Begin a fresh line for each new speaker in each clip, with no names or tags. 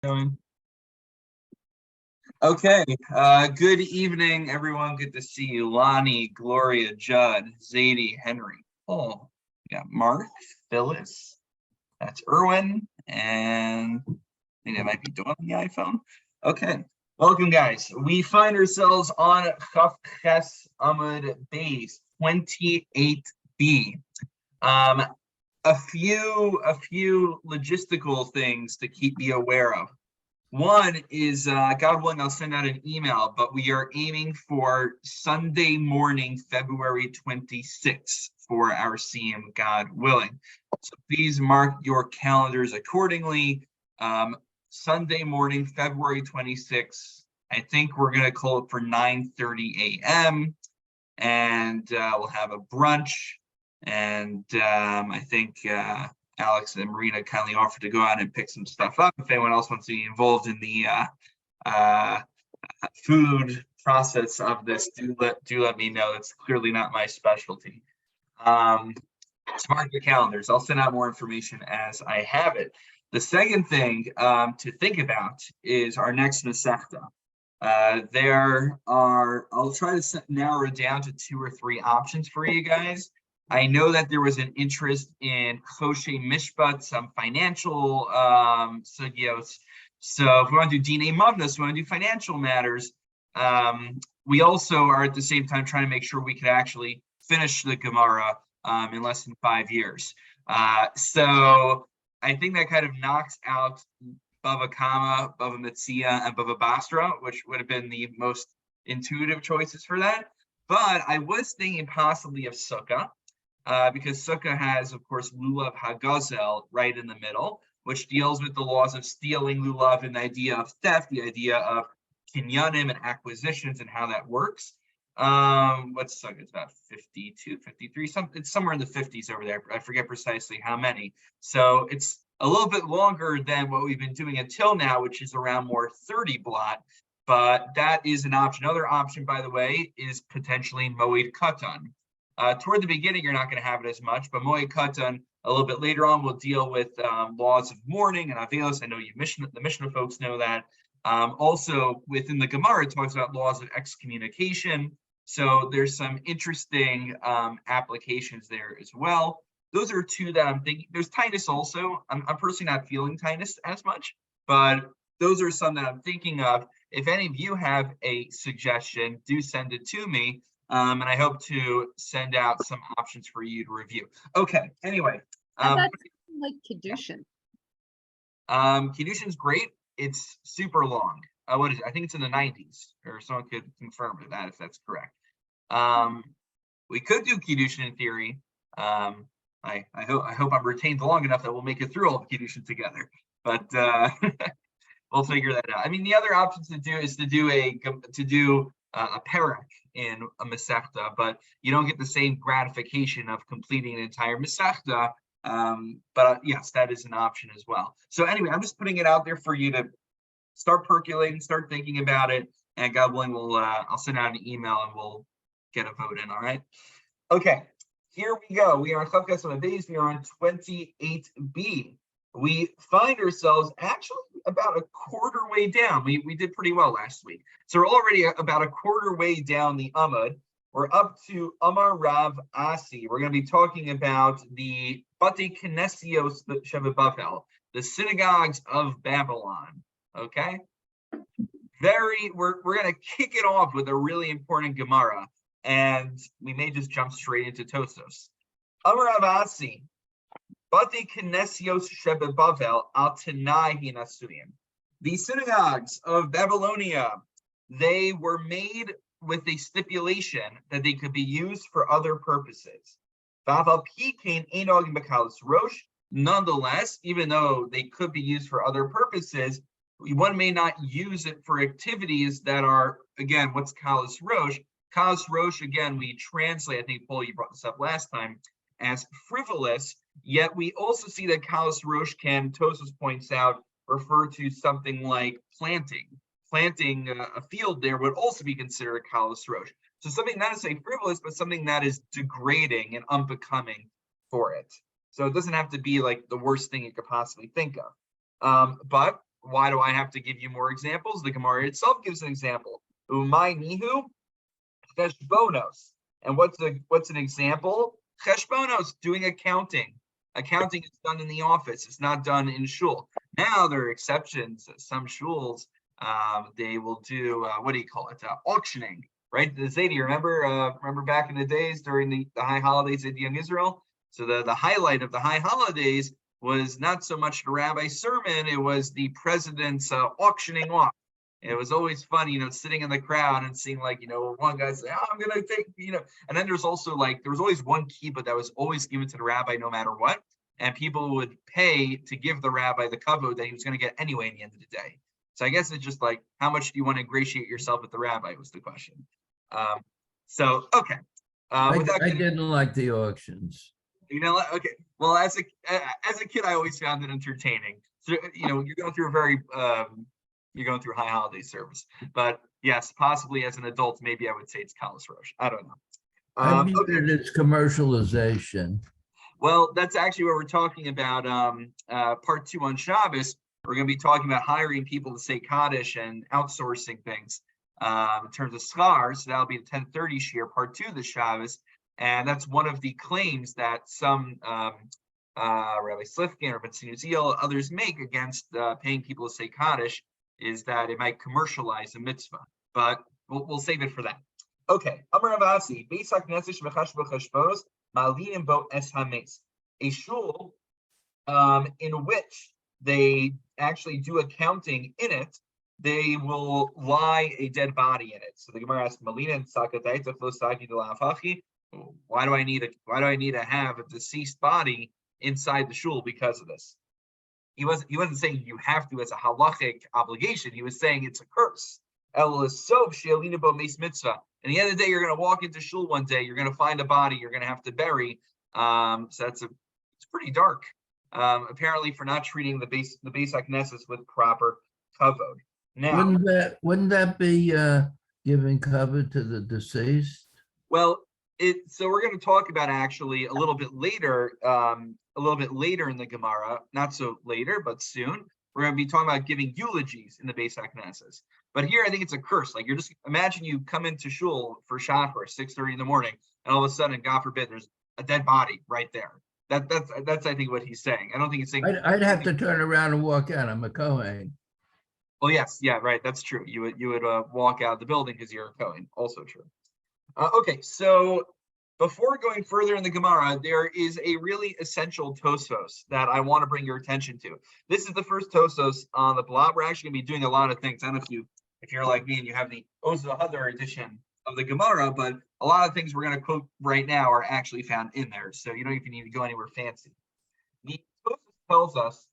going? Okay, good evening, everyone. Good to see you. Lonnie, Gloria, Judd, Zadie, Henry, Paul. We got Mark, Phyllis, that's Erwin, and I think that might be Dawn on the iPhone. Okay, welcome, guys. We find ourselves on Chaf Ches Amud Beis 28b. A few logistical things to keep you aware of. One is, God willing, I'll send out an email, but we are aiming for Sunday morning, February 26th for our CM, God willing. So please mark your calendars accordingly. Sunday morning, February 26th. I think we're going to call it for 9:30 a.m. and we'll have a brunch. And I think Alex and Marina kindly offered to go out and pick some stuff up. If anyone else wants to be involved in the food process of this, do let me know. It's clearly not my specialty. So mark your calendars. I'll send out more information as I have it. The second thing to think about is our next Masechta. I'll try to narrow it down to 2 or 3 options for you guys. I know that there was an interest in Choshe Mishpat, some financial sugyos. So if we want to do Dinei Mavnos, we want to do financial matters. We also are at the same time trying to make sure we can actually finish the Gemara in less than 5 years. So I think that kind of knocks out Bava Kama, Bava Metzia, and Bava Basra, which would have been the most intuitive choices for that. But I was thinking possibly of Sukkah. Because Sukkah has, of course, Lulav Hagazel right in the middle, which deals with the laws of stealing Lulav and the idea of theft, the idea of kinyanim and acquisitions and how that works. What's Sukkah? It's about 52, 53, it's somewhere in the 50s over there. I forget precisely how many. So it's a little bit longer than what we've been doing until now, which is around more 30 blot. But that is an option. Another option, by the way, is potentially Moed Katan. Toward the beginning, you're not going to have it as much, but Moed Katan, a little bit later on, will deal with laws of mourning and Avelos. I know the Mishnah folks know that. Also, within the Gemara, it talks about laws of excommunication. So there's some interesting applications there as well. Those are 2 that I'm thinking. There's Tinus also. I'm personally not feeling Tinus as much, but those are some that I'm thinking of. If any of you have a suggestion, do send it to me. And I hope to send out some options for you to review. Okay, anyway.
Like Kiddushin.
Kiddushin's great. It's super long. What is it? I think it's in the 90s, or someone could confirm that if that's correct. We could do Kiddushin in theory. I hope I'm retained long enough that we'll make it through all of Kiddushin together. But we'll figure that out. I mean, the other options to do is to do a perek in a Masechta, but you don't get the same gratification of completing an entire Masechta. But yes, that is an option as well. So anyway, I'm just putting it out there for you to start percolating, start thinking about it, and God willing, I'll send out an email and we'll get a vote in. All right. Okay, here we go. We are on Chaf Ches Amud Beis. We are on 28b. We find ourselves actually about a quarter way down. We did pretty well last week. So we're already about a quarter way down the Amud. We're up to Amar Rav Asi. We're going to be talking about the Bate Knesios Shevabavel, the synagogues of Babylon. Okay? We're going to kick it off with a really important Gemara, and we may just jump straight into Tosos. Amar Rav Asi. The synagogues of Babylonia, they were made with a stipulation that they could be used for other purposes. Nonetheless, even though they could be used for other purposes, one may not use it for activities that are, again, what's Kalas Rosh? Kalas Rosh, again, we translate, I think, Paul, you brought this up last time, as frivolous, yet we also see that Kalas Rosh can, Tosos points out, refer to something like planting. Planting a field there would also be considered Kalas Rosh. So something not necessarily frivolous, but something that is degrading and unbecoming for it. So it doesn't have to be like the worst thing you could possibly think of. But why do I have to give you more examples? The Gemara itself gives an example. Umay nihu cheshbonos. And what's an example? Cheshbonos, doing accounting. Accounting is done in the office. It's not done in shul. Now there are exceptions. Some shuls, they will do what do you call it? Auctioning, right? The Zaidi, remember back in the days during the high holidays in Young Israel. So the highlight of the high holidays was not so much the rabbi's sermon; it was the president's auctioning off. It was always fun, sitting in the crowd and seeing one guy say, "Oh, I'm gonna take," and then there's also there was always one kibbutz that was always given to the rabbi no matter what, and people would pay to give the rabbi the kavod that he was going to get anyway in the end of the day. So I guess it's just how much do you want to ingratiate yourself with the rabbi was the question. Okay.
I didn't like the auctions.
Okay. Well, as a kid, I always found it entertaining. So you're going through you're going through high holiday service, but yes, possibly as an adult, maybe I would say it's Kalas Rosh. I don't know.
I mean, it's commercialization.
Well, that's actually what we're talking about. Part 2 on Shabbos. We're going to be talking about hiring people to say Kaddish and outsourcing things in terms of schar. So that'll be the 10:30 shir, part 2 of the Shabbos. And that's one of the claims that some Rabbi Slifkin or Betsy Uziel, others make against paying people to say Kaddish, is that it might commercialize a mitzvah. But we'll save it for that. Okay. Amar Avasi, Beisak Nesish V'chashbo Chashbos, Malinim Bo Es Hames. A shul in which they actually do accounting in it, they will lie a dead body in it. So the Gemara asks, Malina and Sakataita Flosaki de la Afachi. Why do I need to have a deceased body inside the shul because of this? He wasn't saying you have to as a halachic obligation. He was saying it's a curse. And at the end of the day, you're going to walk into shul one day. You're going to find a body. You're going to have to bury. So it's pretty dark. Apparently, for not treating the base Knesset with proper kavod. Now,
wouldn't that be giving cover to the deceased?
Well, so we're going to talk about actually a little bit later in the Gemara, not so later, but soon. We're going to be talking about giving eulogies in the Beis HaKnesses. But here, I think it's a curse. You're just imagine you come into shul for Shachar, 6:30 in the morning, and all of a sudden, God forbid, there's a dead body right there. That's I think what he's saying. I don't think he's saying.
I'd have to turn around and walk out. I'm a Kohen.
Well, yes, yeah, right. That's true. You would walk out of the building because you're a Kohen. Also true. Okay, so before going further in the Gemara, there is a really essential Tosfos that I want to bring your attention to. This is the first Tosfos on the blog. We're actually going to be doing a lot of things. I don't know if you're like me and you have the Oza Hadar edition of the Gemara, but a lot of things we're going to quote right now are actually found in there. So you don't even need to go anywhere fancy. The Tosfos tells us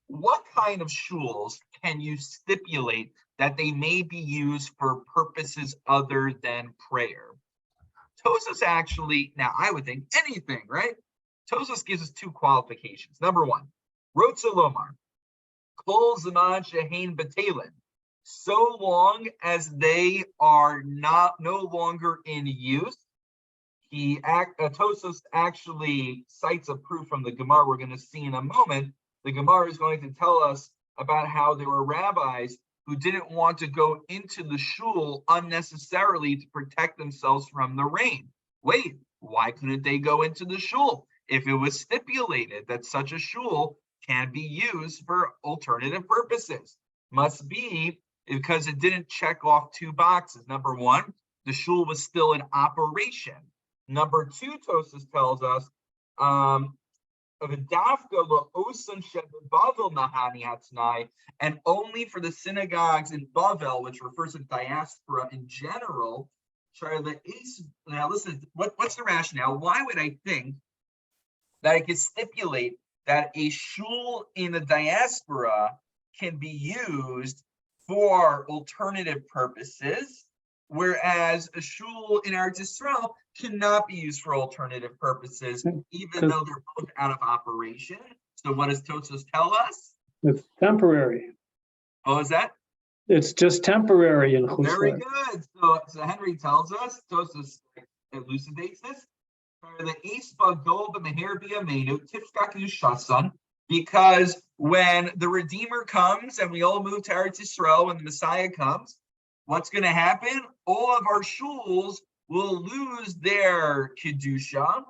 what kind of shuls can you stipulate that they may be used for purposes other than prayer. Tosfos actually, now I would think anything, right? Tosfos gives us 2 qualifications. Number 1, Rotza Lomar, Kol Zaman Shehein B'Telin, so long as they are no longer in use. Tosfos actually cites a proof from the Gemara we're going to see in a moment. The Gemara is going to tell us about how there were rabbis who didn't want to go into the shul unnecessarily to protect themselves from the rain. Wait, why couldn't they go into the shul if it was stipulated that such a shul can be used for alternative purposes? Must be because it didn't check off 2 boxes. Number 1, the shul was still in operation. Number 2, Tosfos tells us, and only for the synagogues in Bavel, which refers to diaspora in general. Now listen, what's the rationale? Why would I think that I could stipulate that a shul in the diaspora can be used for alternative purposes, whereas a shul in Eretz Yisrael cannot be used for alternative purposes, even though they're both out of operation? So what does Tosfos tell us?
It's temporary.
Oh, is that?
It's just temporary in Chutz.
Very good. So Henry tells us, Tosfos elucidates this. Because when the Redeemer comes and we all move to Eretz Yisrael, when the Messiah comes, what's going to happen? All of our shuls will lose their kedusha.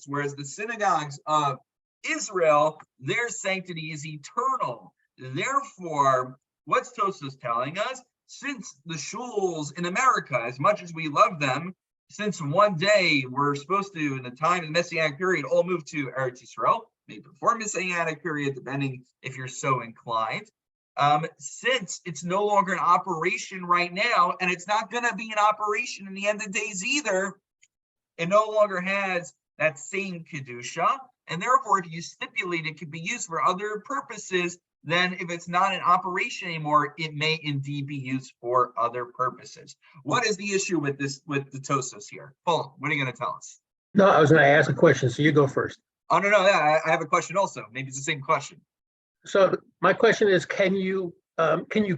Whereas the synagogues of Israel, their sanctity is eternal. Therefore, what's Tosfos telling us? Since the shuls in America, as much as we love them, since one day we're supposed to, in the time of the Messianic period, all move to Eretz Yisrael, maybe before Messianic period, depending if you're so inclined. Since it's no longer in operation right now, and it's not going to be in operation in the end of days either, it no longer has that same kedusha, and therefore, if you stipulate it could be used for other purposes, then if it's not in operation anymore, it may indeed be used for other purposes. What is the issue with this, with the Tosfos here? Paul, what are you going to tell us?
No, I was going to ask a question, so you go first.
Oh, no, yeah, I have a question also. Maybe it's the same question.
So my question is, can you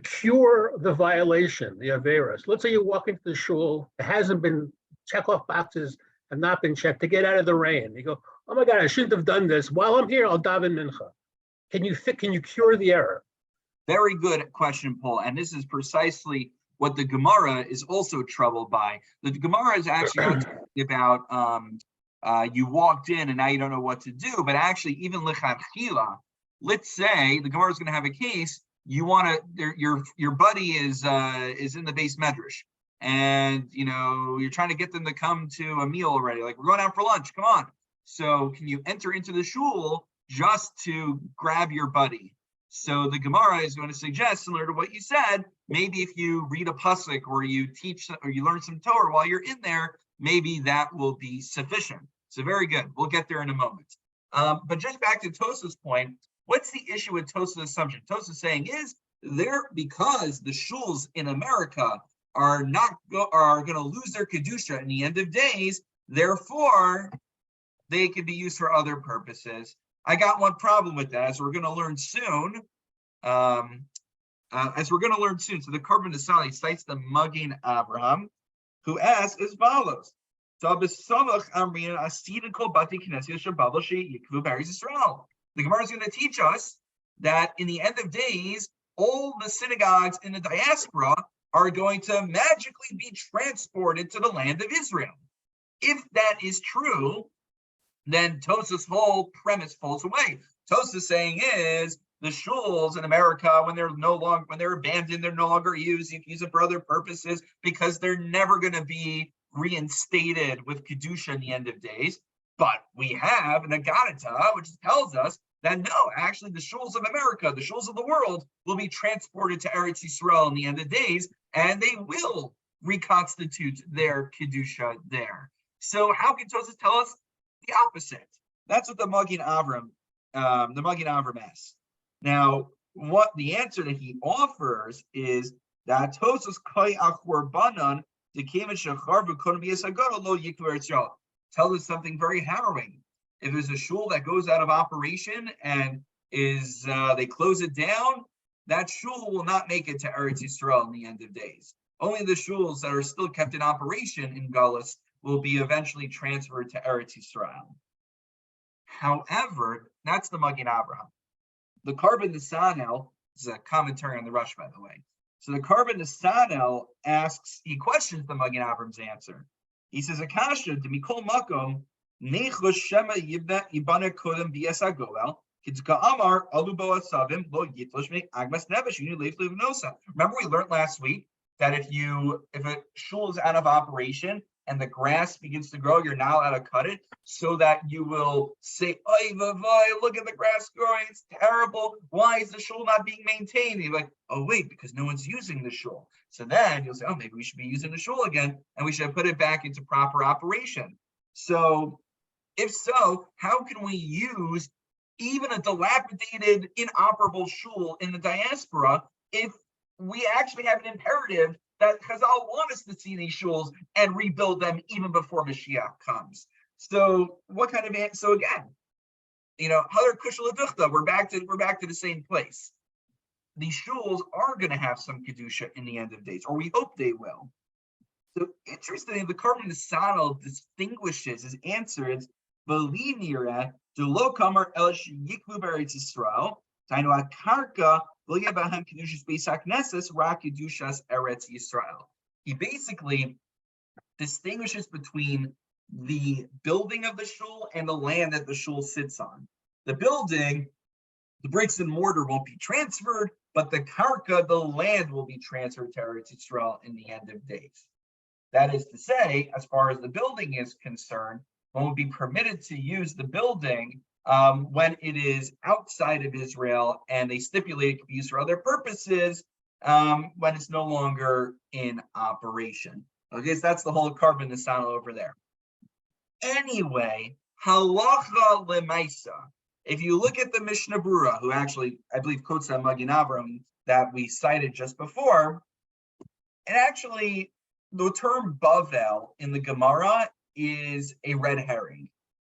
cure the violation, the averas? Let's say you walk into the shul, it hasn't been, check off boxes have not been checked to get out of the rain. You go, oh my God, I shouldn't have done this. While I'm here, I'll daven mincha. Can you cure the error?
Very good question, Paul. And this is precisely what the Gemara is also troubled by. The Gemara is actually not talking about you walked in and now you don't know what to do, but actually even lechatchila, let's say the Gemara is going to have a case. You want to, your buddy is in the base medrash, and you're trying to get them to come to a meal already. Like, we're going out for lunch. Come on. So can you enter into the shul just to grab your buddy? So the Gemara is going to suggest, similar to what you said, maybe if you read a pasuk or you teach or you learn some Torah while you're in there, maybe that will be sufficient. So very good. We'll get there in a moment. But just back to Tosfos' point. What's the issue with Tosfos' assumption? Tosfos saying is because the shuls in America are going to lose their kedusha in the end of days, therefore they can be used for other purposes. I got one problem with that, as we're going to learn soon. So the Korban Nesali cites the Magen Avraham, who asks as follows. The Gemara is going to teach us that in the end of days, all the synagogues in the diaspora are going to magically be transported to the land of Israel. If that is true, then Tosfos' whole premise falls away. Tosfos saying is the shuls in America, when they're abandoned, they're no longer used. You can use it for other purposes because they're never going to be reinstated with kedusha in the end of days. But we have an Agadata, which tells us that no, actually the shuls of America, the shuls of the world, will be transported to Eretz Yisrael in the end of days, and they will reconstitute their kedusha there. So how can Tosfos tell us the opposite? That's what the Magen Avraham asks. Now, what the answer that he offers is that Tosfos kai achorbanan dekeimen shecharvu kodem b'yesagado lo yikvu Eretz Yisrael tells us something very harrowing. If there's a shul that goes out of operation and they close it down, that shul will not make it to Eretz Yisrael in the end of days. Only the shuls that are still kept in operation in Galus will be eventually transferred to Eretz Yisrael. However, that's the Magen Avraham. The Korban Nesanel is a commentary on the Rush, by the way. So the Korban Nesanel he questions the Magen Avraham's answer. He says, Akasha, Demikol Makom, Nechos Shema Yibana Kodem Biesa Goel, Kitzka Amar, Alubo Asavim, Lo Yitlosh Me Agmas Nevesh, Unu Leif Livnosa. Remember, we learned last week that if a shul is out of operation and the grass begins to grow, you're not allowed to cut it, so that you will say, oy vavoy, look at the grass growing, it's terrible. Why is the shul not being maintained? And you're like, oh wait, because no one's using the shul. So then you'll say, oh, maybe we should be using the shul again, and we should put it back into proper operation. So if so, how can we use even a dilapidated, inoperable shul in the diaspora if we actually have an imperative that Chazal want us to see these shuls and rebuild them even before Mashiach comes? So so again, Hadar Kushal Aduchta, we're back to the same place. These shuls are going to have some kedusha in the end of days, or we hope they will. So interestingly, the Korban Nesanel distinguishes his answer is believe nira to low comer el yikvu beretz Yisrael tainu akarka lo yebahem kedushas beis hakneses ra kedushas eretz Yisrael. He basically distinguishes between the building of the shul and the land that the shul sits on. The building, the bricks and mortar won't be transferred, but the karka, the land, will be transferred to Eretz Yisrael in the end of days. That is to say, as far as the building is concerned, one would be permitted to use the building when it is outside of Israel, and they stipulate it can be used for other purposes when it's no longer in operation. Okay, so that's the whole Korban Nesanel over there. Anyway, halacha lemaisa. If you look at the Mishnah Brura, who actually, I believe, quotes that Magen Avram that we cited just before, and actually, the term Bavel in the Gemara is a red herring.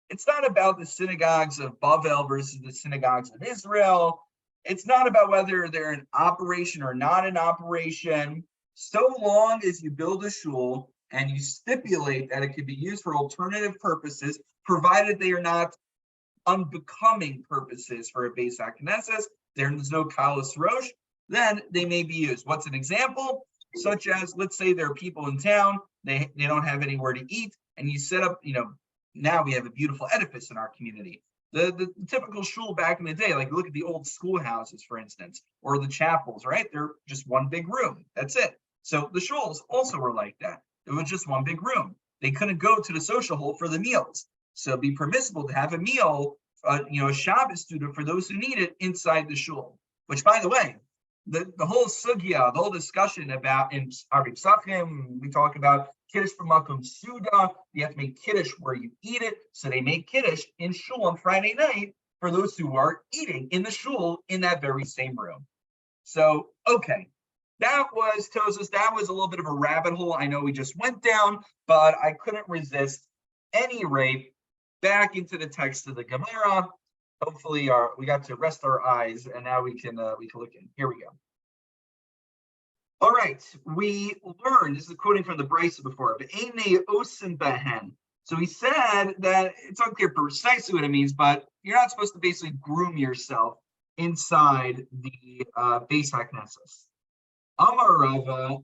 It's not about the synagogues of Bavel versus the synagogues of Israel. It's not about whether they're in operation or not in operation. So long as you build a shul and you stipulate that it can be used for alternative purposes, provided they are not unbecoming purposes for a Beis HaKnesses, there's no kalos rosh, then they may be used. What's an example? Such as, let's say there are people in town, they don't have anywhere to eat, and you set up, now we have a beautiful edifice in our community. The typical shul back in the day, like look at the old schoolhouses, for instance, or the chapels, right? They're just one big room. That's it. So the shuls also were like that. It was just one big room. They couldn't go to the social hall for the meals. So it'd be permissible to have a meal, a Shabbos student for those who need it inside the shul. Which, by the way, the whole sugya, the whole discussion about in Arib Sachim, we talk about Kiddush b'makom suda. You have to make Kiddush where you eat it. So they make Kiddush in shul on Friday night for those who are eating in the shul in that very same room. So, okay. That was Tosos. That was a little bit of a rabbit hole. I know we just went down, but I couldn't resist. Any rate, back into the text of the Gemara. Hopefully, we got to rest our eyes, and now we can look in. Here we go. All right, we learned. This is quoting from the Brisa before. So he said that it's unclear precisely what it means, but you're not supposed to basically groom yourself inside the Beis HaKnesses. Amar Rava,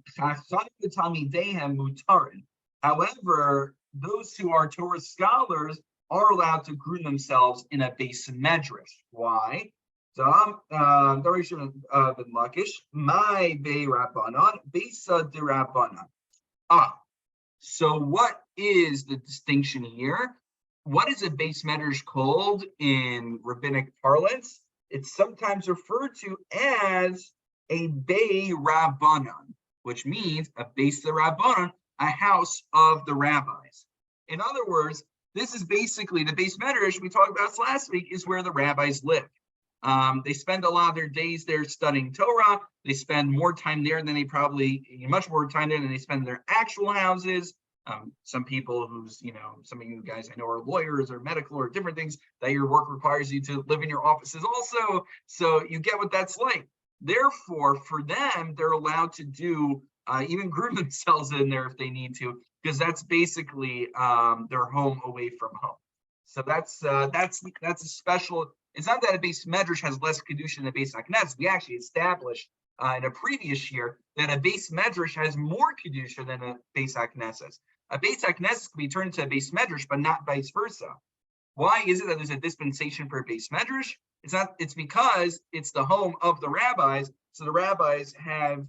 however, those who are Torah scholars are allowed to groom themselves in a Beis Medrash. Why? So Darishan ben Lakish, my Bei Rabbanon, Beisa de Rabbanon. So what is the distinction here? What is a Beis Medrash called in rabbinic parlance? It's sometimes referred to as a Bei Rabbanon, which means a Beis de Rabbanon, a house of the rabbis. In other words, this is basically the Beis Medrash we talked about last week is where the rabbis live. They spend a lot of their days there studying Torah. They spend more time there than much more time there than they spend in their actual houses. Some people some of you guys I know are lawyers or medical or different things that your work requires you to live in your offices also. So you get what that's like. Therefore, for them, they're allowed to do even groom themselves in there if they need to, because that's basically their home away from home. So that's a special. It's not that a Beis Medrash has less kedusha than a Beis HaKnesses. We actually established in a previous year that a Beis Medrash has more kedusha than a Beis HaKnesses. A Beis HaKnesses can be turned into a Beis Medrash, but not vice versa. Why is it that there's a dispensation for a Beis Medrash? It's because it's the home of the rabbis. So the rabbis have,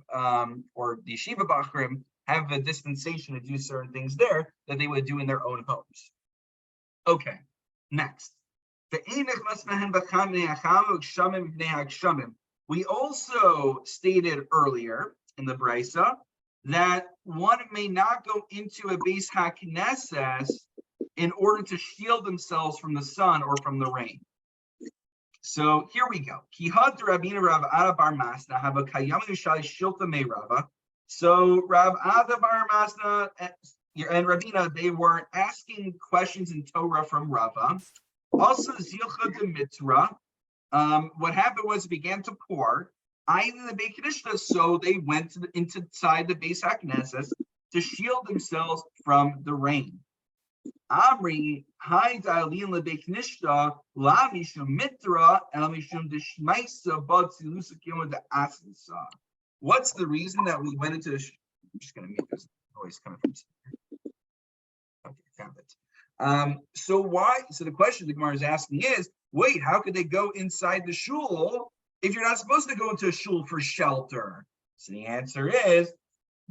or the yeshiva bachrim have a dispensation to do certain things there that they would do in their own homes. Okay, next. We also stated earlier in the Brisa that one may not go into a Beis HaKnesses in order to shield themselves from the sun or from the rain. So here we go. So Rav Ada bar Masna and Rabina, they were asking questions in Torah from Rava. Also, Zilcha de Mitra. What happened was it began to pour. In the Beit Kiddush, so they went inside the Beis HaKnesses. to shield themselves from the rain. Amri, hi dalin lebeit nishta, la mishum mitra, el mishum deshmaisa bad silusakim the asisa. What's the reason that we went into the? I'm just going to mute this noise coming from. Okay, found it. So why? So the question the Gemara is asking is, wait, how could they go inside the shul if you're not supposed to go into a shul for shelter? So the answer is,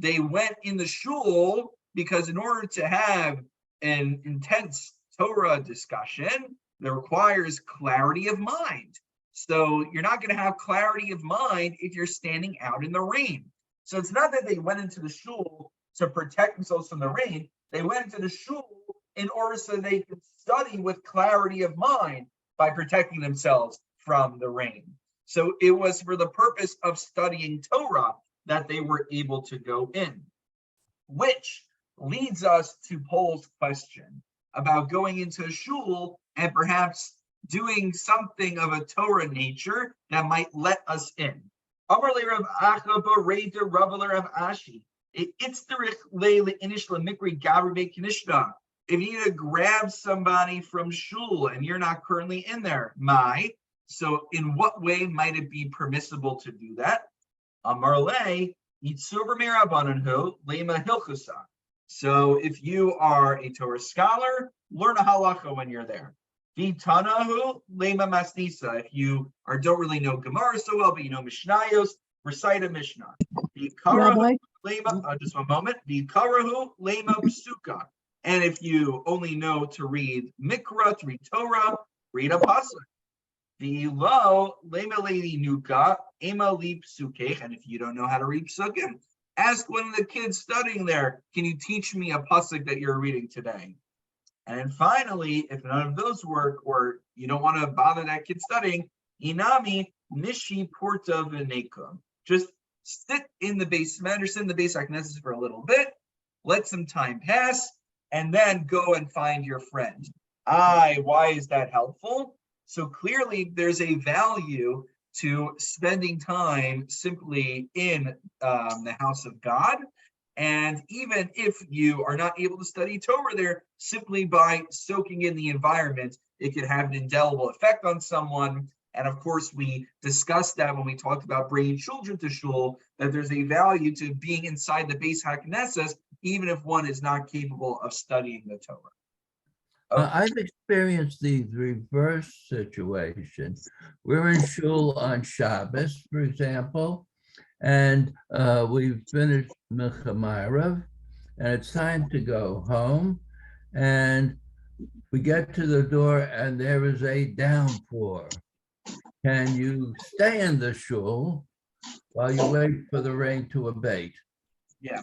they went in the shul because in order to have an intense Torah discussion, that requires clarity of mind. So you're not going to have clarity of mind if you're standing out in the rain. So it's not that they went into the shul to protect themselves from the rain. They went into the shul in order so they could study with clarity of mind by protecting themselves from the rain. So it was for the purpose of studying Torah that they were able to go in, which leads us to Paul's question about going into a shul and perhaps doing something of a Torah nature that might let us in. If you need to grab somebody from shul and you're not currently in there, so in what way might it be permissible to do that? So if you are a Torah scholar, learn a halacha when you're there. Vitanahu lema masnisa. If you don't really know Gemara so well, but you know Mishnayos, recite a Mishnah.
Rabbi?
Just one moment. Vikarahu lema psuka. And if you only know to read Mikra, to read Torah, read a pasuk. Vilo lema lady nuka ema li psukech. And if you don't know how to read psukim, ask one of the kids studying there, can you teach me a pasuk that you're reading today? And then finally, if none of those work, or you don't want to bother that kid studying, inami nishi porta v'neka. Just sit in the base medrash, in the base Knesset for a little bit, let some time pass, and then go and find your friend. Why is that helpful? So clearly there's a value to spending time simply in the house of God. And even if you are not able to study Torah there, simply by soaking in the environment, it could have an indelible effect on someone. And of course, we discussed that when we talked about bringing children to shul, that there's a value to being inside the Beis HaKnesses, even if one is not capable of studying the Torah. Okay.
I've experienced the reverse situation. We're in shul on Shabbos, for example, and we've finished Milchamairav, and it's time to go home. And we get to the door, and there is a downpour. Can you stay in the shul while you wait for the rain to abate?
Yeah,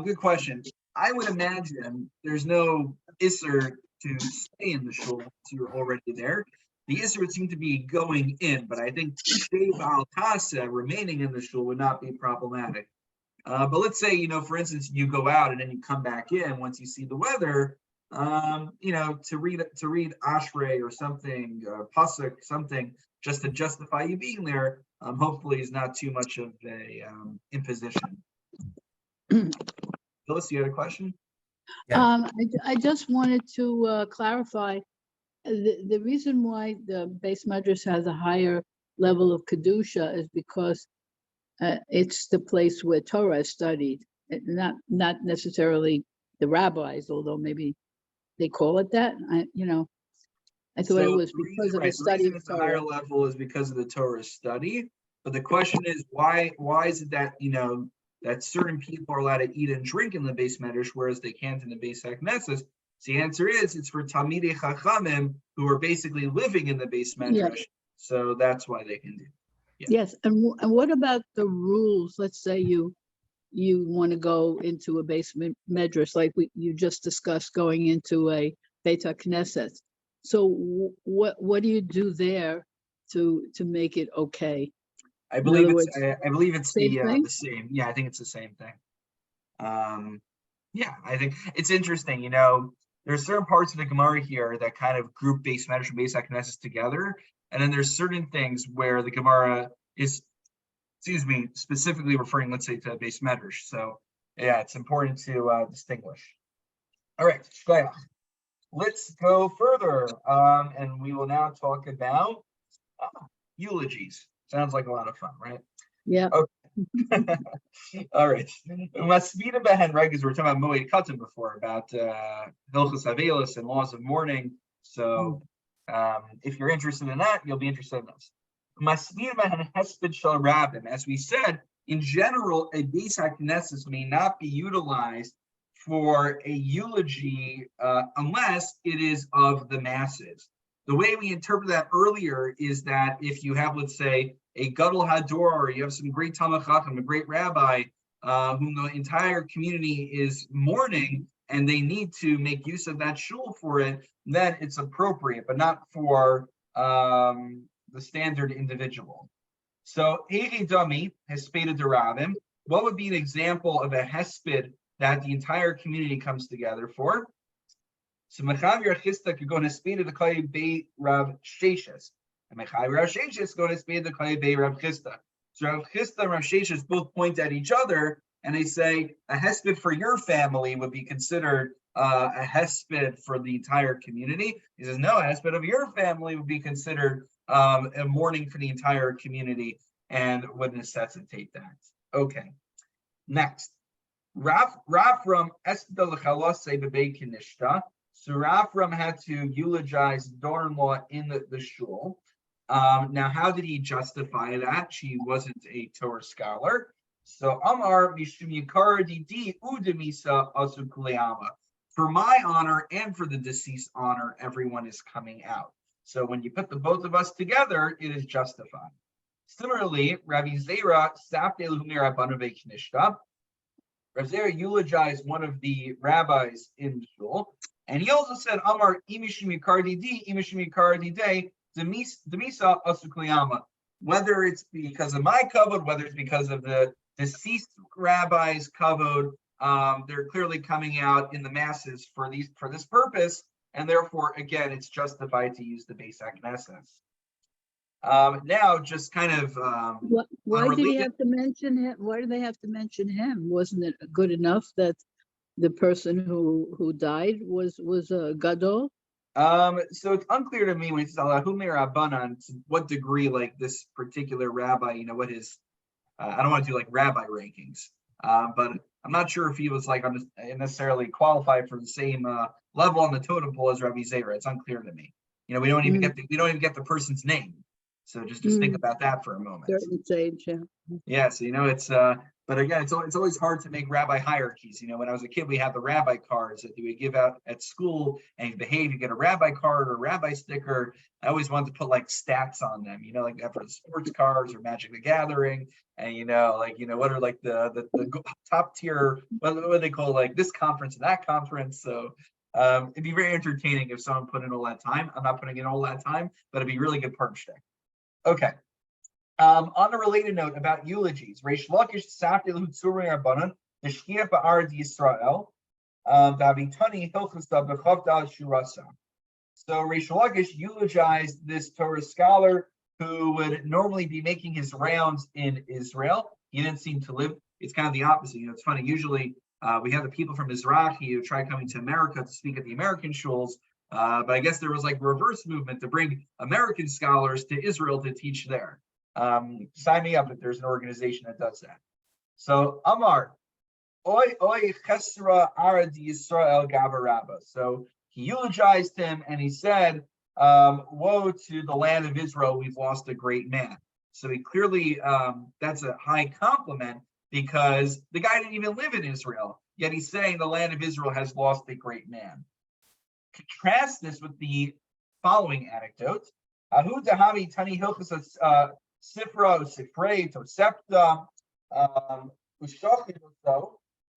good question. I would imagine there's no isser to stay in the shul if you're already there. The isser would seem to be going in, but I think remaining in the shul would not be problematic. But let's say, for instance, you go out and then you come back in once you see the weather, to read Ashrei or something, Pasuk, something, just to justify you being there, hopefully is not too much of a imposition. Phyllis, you had a question?
Yeah.
I just wanted to clarify the reason why the Beis Medrash has a higher level of kedusha is because it's the place where Torah is studied, not necessarily the rabbis, although maybe they call it that. I thought it was because of the study.
The reason it's a higher level is because of the Torah study. But the question is, why is it that that certain people are allowed to eat and drink in the Beis Medrash, whereas they can't in the Beis HaKnesses? So the answer is, it's for Talmidei Chachamim who are basically living in the Beis Medrash. So that's why they can do. Yeah.
Yes, and what about the rules? Let's say you want to go into a Beis Medrash, like you just discussed going into a Beit HaKnesset. So what do you do there to make it okay?
I believe it's the same. Yeah, I think it's the same thing. Yeah, I think it's interesting. There's certain parts of the Gemara here that kind of group Beis Medrash and Beis HaKnesses together, and then there's certain things where the Gemara is, specifically referring, let's say, to Beis Medrash. So Yeah, it's important to distinguish. All right, shkoyach. Let's go further, and we will now talk about eulogies. Sounds like a lot of fun, right?
Yeah.
Okay. All right. Masvida behen regas. We're talking about moed katan before, about hilchos avelos and laws of mourning. So, if you're interested in that, you'll be interested in this. Masvida behen hesped shel rabbim. As we said, in general, a beis haknesses may not be utilized for a eulogy unless it is of the masses. The way we interpreted that earlier is that if you have, let's say, a gadol hador, or you have some great Talmud Chacham, a great rabbi, whom the entire community is mourning, and they need to make use of that shul for it, then it's appropriate, but not for the standard individual. So, Hege Dami, Hespeda Derabim, what would be an example of a hesped that the entire community comes together for? So Mechavir Chista could go and speed the Klai Bei Rav Sheshes. And Mechavir Rav Sheshes go and speed the Klai Bei Rav Chista. So Rav Chista and Rav Sheshes both point at each other and they say a hesped for your family would be considered a hesped for the entire community. He says, no, a hesped of your family would be considered a mourning for the entire community and would necessitate that. Okay. Next. Rafram Espedel Chalose Bebei Kinishta. So Rafram had to eulogize daughter-in-law in the shul. Now, how did he justify that? She wasn't a Torah scholar. So Amar Mishum Yikar Didi Udemisa Asu Kuleyama. For my honor and for the deceased honor, everyone is coming out. So when you put the both of us together, it is justified. Similarly, Rabbi Zera Safte Lumira Banave Knishta. Rabbi Zera eulogized one of the rabbis in the shul. And he also said, Amar imishim yikardi di, imishim yikardi de, demisa asukliyama. Whether it's because of my kavod, whether it's because of the deceased rabbi's kavod, they're clearly coming out in the masses for this purpose, and therefore, again, it's justified to use the Beis HaKnesses. Now, just kind of
why did he have to mention him? Why do they have to mention him? Wasn't it good enough that the person who died was a gadol?
So it's unclear to me when he says Allahumma Rabbanan, to what degree like this particular rabbi, what his I don't want to do like rabbi rankings, but I'm not sure if he was like necessarily qualified for the same level on the totem pole as Rabbi Zera. It's unclear to me. We don't even get the person's name. So just think about that for a moment.
Certain age, yeah.
Yeah, so it's but again, it's always hard to make rabbi hierarchies. When I was a kid, we had the rabbi cards that we give out at school, and you behave, you get a rabbi card or a rabbi sticker. I always wanted to put like stats on them, like for the sports cards or Magic the Gathering, and what are like the top tier, what do they call like this conference and that conference. So it'd be very entertaining if someone put in all that time. I'm not putting in all that time, but it'd be really good punch day. Okay. On a related note about eulogies, Reish Lakish Safti L'Hutzuri Rabbanan, the Shkia Ba'ar Yisrael, Davitani Hilchasta B'Chavdal Shurasa. So Reish Lakish eulogized this Torah scholar who would normally be making his rounds in Israel. He didn't seem to live. It's kind of the opposite. It's funny. Usually we have the people from Mizrahi who try coming to America to speak at the American shuls. But I guess there was like reverse movement to bring American scholars to Israel to teach there. Sign me up if there's an organization that does that. So Amar, Oy Chesra Arad Yisrael Gavarabba. So he eulogized him and he said, woe to the land of Israel, we've lost a great man. So he clearly, that's a high compliment because the guy didn't even live in Israel, yet he's saying the land of Israel has lost a great man. Contrast this with the following anecdote. Ahu Dahavi Tani Hilchas Sifra, Sifrei, Tosepta,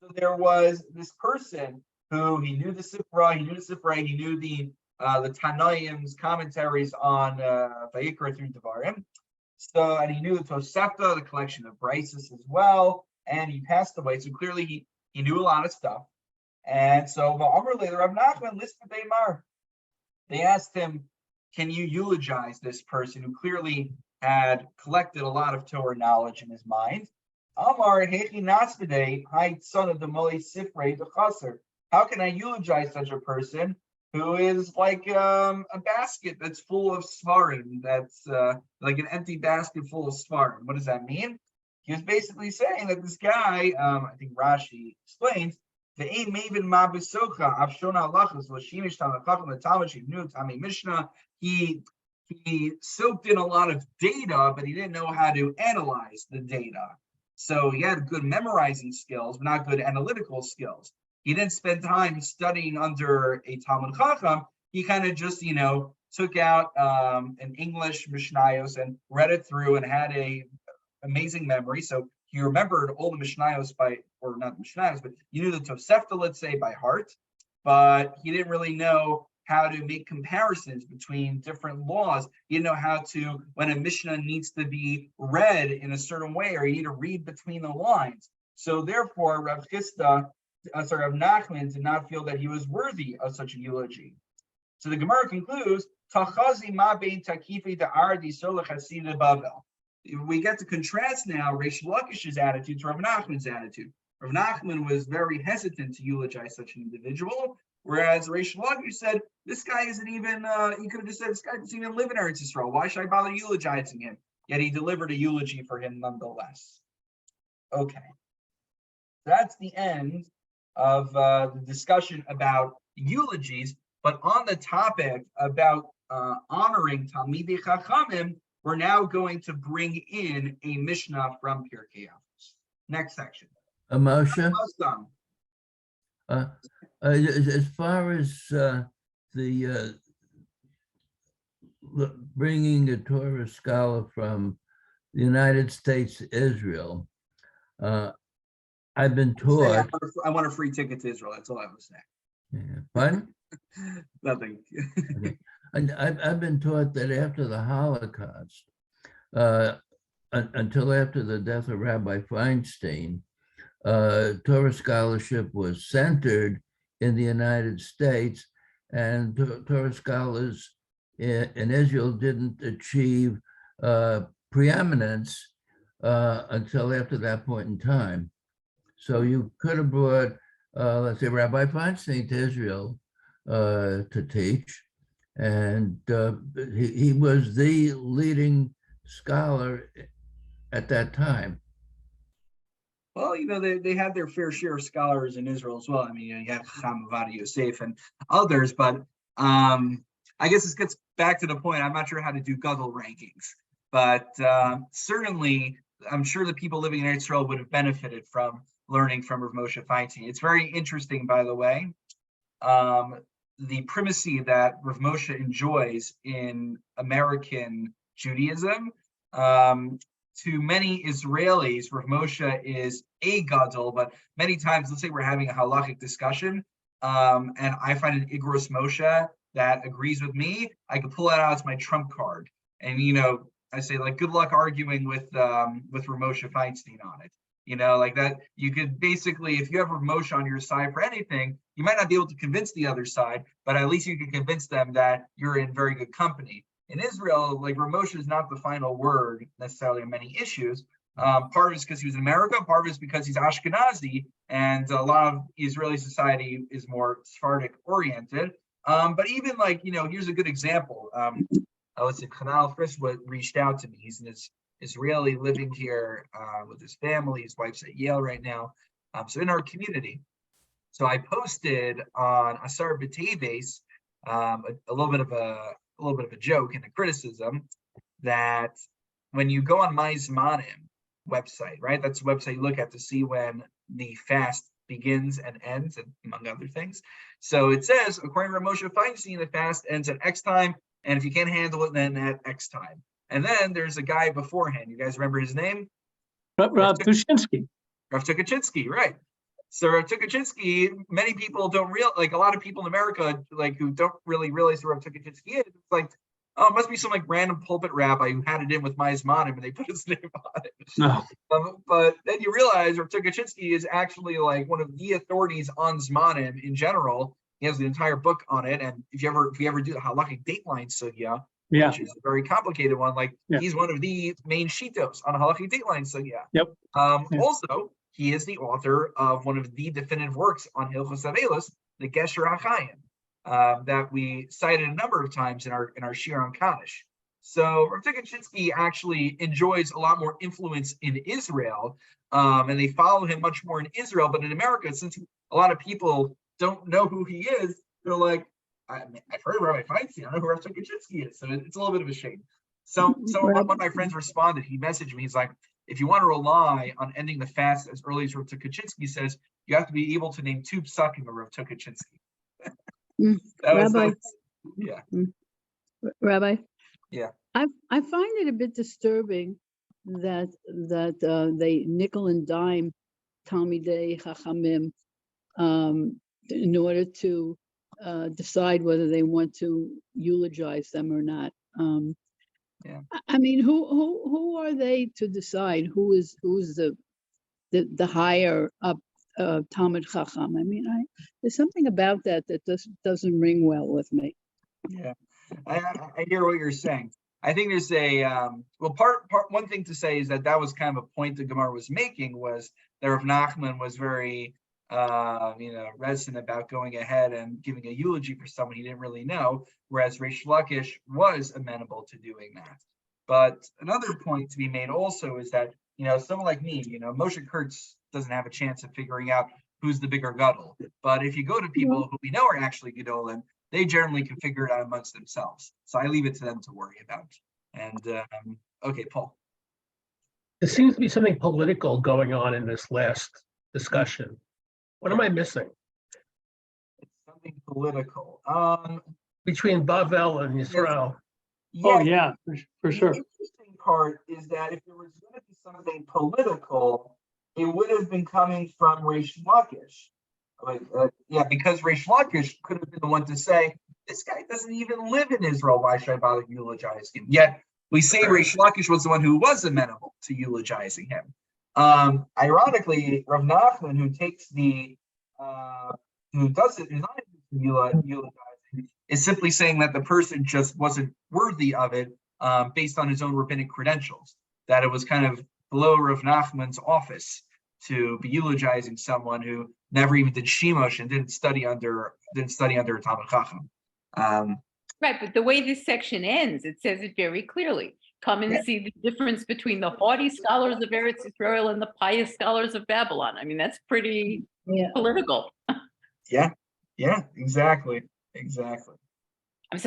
so there was this person who he knew the Sifra, he knew the Tanaim's commentaries on Vayikra through Devarim. So, and he knew the Tosefta, the collection of Brises as well, and he passed away. So clearly he knew a lot of stuff. And so Rav Nachman listed Beimar. They asked him, can you eulogize this person who clearly had collected a lot of Torah knowledge in his mind? Amar Hechi Nasbide, hi son of the Moli Sifrei the Chaser. How can I eulogize such a person who is like a basket that's full of svarim, that's like an empty basket full of svarim? What does that mean? He was basically saying that this guy, I think Rashi explains, the aim maven mabisocha afshona halachas l'shimish talachachim l'talmud shivnu tami mishnah. He soaked in a lot of data, but he didn't know how to analyze the data. So he had good memorizing skills, but not good analytical skills. He didn't spend time studying under a Talmud Chacham. He kind of just, took out an English Mishnayos and read it through and had a amazing memory. So he remembered all the Mishnayos or not Mishnayos, but you knew the Tosefta, let's say, by heart, but he didn't really know how to make comparisons between different laws. He didn't know how to, when a Mishnah needs to be read in a certain way, or you need to read between the lines. So therefore, Rav Nachman did not feel that he was worthy of such a eulogy. So the Gemara concludes, we get to contrast now Reish Lakish's attitude to Rav Nachman's attitude. Rav Nachman was very hesitant to eulogize such an individual, whereas Reish Lakish said, this guy isn't even, he could have just said, this guy doesn't even live in Eretz Yisrael. Why should I bother eulogizing him? Yet he delivered a eulogy for him nonetheless. Okay. That's the end of the discussion about eulogies, but on the topic about honoring Talmidei Chachamim, we're now going to bring in a Mishnah from Pirkei Avos. Next section.
Moshe, as far as the bringing a Torah scholar from the United States to Israel, I've been taught.
I want a free ticket to Israel. That's all I was saying.
Yeah, pardon?
Nothing.
Okay. And I've been taught that after the Holocaust, until after the death of Rabbi Feinstein, Torah scholarship was centered in the United States, and Torah scholars in Israel didn't achieve preeminence until after that point in time. So you could have brought, let's say, Rabbi Feinstein to Israel to teach, and he was the leading scholar at that time.
Well, they had their fair share of scholars in Israel as well. I mean, you had Chacham Ovadia Yosef and others, but I guess this gets back to the point. I'm not sure how to do Gadol rankings, but certainly I'm sure the people living in Israel would have benefited from learning from Rav Moshe Feinstein. It's very interesting, by the way, the primacy that Rav Moshe enjoys in American Judaism. To many Israelis, Rav Moshe is a gadol, but many times, let's say we're having a halachic discussion, and I find an Igros Moshe that agrees with me, I could pull that out as my trump card. And, I say, like, good luck arguing with Rav Moshe Feinstein on it. Like that, you could basically, if you have Rav Moshe on your side for anything, you might not be able to convince the other side, but at least you can convince them that you're in very good company. In Israel, like, Rav Moshe is not the final word necessarily on many issues. Part of it is because he was in America, part of it is because he's Ashkenazi, and a lot of Israeli society is more Sephardic oriented. But even like, here's a good example. Let's say Kanal Frisch reached out to me. He's an Israeli living here with his family. His wife's at Yale right now. So in our community. So I posted on Asar B'Teves a little bit of a joke and a criticism that when you go on My Zmanim website, right? That's the website you look at to see when the fast begins and ends, and among other things. So it says, according to Moshe Feinstein, the fast ends at X time, and if you can't handle it, then at X time. And then there's a guy beforehand. You guys remember his name?
Rav Tukachinsky.
Rav Tukachinsky, right. So Rav Tukachinsky, many people don't like a lot of people in America, like, who don't really realize who Rav Tukachinsky is. It's like, oh, it must be some like random pulpit rabbi who had it in with My Zmanim and they put his name on it.
No.
But then you realize Rav Tukachinsky is actually like one of the authorities on Zmanim in general. He has the entire book on it. And if you ever do the halachic dateline sugya,
Yeah.
which is a very complicated one. Like
Yeah.
he's one of the main shitos on halachic dateline. So yeah.
Yep. Yeah.
Also, he is the author of one of the definitive works on Hilchos Avelos, the Gesher HaChaim, that we cited a number of times in our Shir on Kaddish. So Rav Tukachinsky actually enjoys a lot more influence in Israel, and they follow him much more in Israel. But in America, since a lot of people don't know who he is, they're like, I've heard of Rabbi Feinstein, I don't know who Rav Tukachinsky is. So it's a little bit of a shame. So one of my friends responded, he messaged me, he's like, if you want to rely on ending the fast as early as Rav Tukachinsky says, you have to be able to name 2 psukim of Rav Tukachinsky.
Rabbi.
Yeah.
Rabbi.
Yeah.
I find it a bit disturbing that they nickel and dime Talmidei Chachamim in order to decide whether they want to eulogize them or not.
Yeah.
I mean, who are they to decide who's the higher up Talmid Chacham? I mean, there's something about that doesn't ring well with me.
Yeah, I hear what you're saying. I think there's a one thing to say is that was kind of a point the Gemara was making, was that Rav Nachman was very reticent about going ahead and giving a eulogy for someone he didn't really know, whereas Reish Lakish was amenable to doing that. But another point to be made also is that someone like me, Moshe Kurtz doesn't have a chance of figuring out who's the bigger gadol. But if you go to people who we know are actually gadolim, they generally can figure it out amongst themselves. So I leave it to them to worry about. And okay, Paul.
There seems to be something political going on in this last discussion. What am I missing?
It's something political.
Between Bavel and Yisrael.
Oh, yeah, for sure.
The interesting part is that if there was going to be something political, it would have been coming from Reish Lakish. Because Reish Lakish could have been the one to say, this guy doesn't even live in Israel, why should I bother eulogizing him? Yet we say Reish Lakish was the one who was amenable to eulogizing him. Ironically, Rav Nachman, who does it, who's not eulogizing, is simply saying that the person just wasn't worthy of it based on his own rabbinic credentials, that it was kind of below Rav Nachman's office to be eulogizing someone who never even did Shemosh and didn't study under a Talmud Chacham.
Right, but the way this section ends, it says it very clearly. Come and see the difference between the haughty scholars of Eretz Israel and the pious scholars of Babylon. I mean, that's pretty political.
Yeah, exactly.
So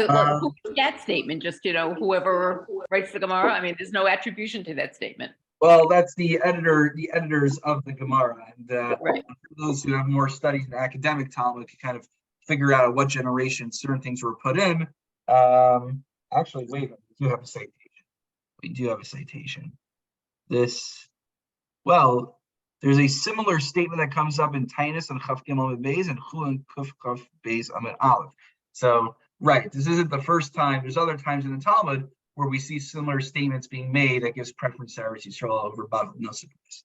who made that statement? Just, whoever writes the Gemara? I mean, there's no attribution to that statement.
Well, that's the editors of the Gemara. And
Right.
for those who have more studies in academic Talmud can kind of figure out at what generation certain things were put in. Actually, wait, we do have a citation. There's a similar statement that comes up in Tainus and Chaf Gimel Beis and Chulin Kuf Chaf Beis Amid Aleph. So, right, this isn't the first time. There's other times in the Talmud where we see similar statements being made that gives preference to Eretz Yisrael over Babylon. No surprise.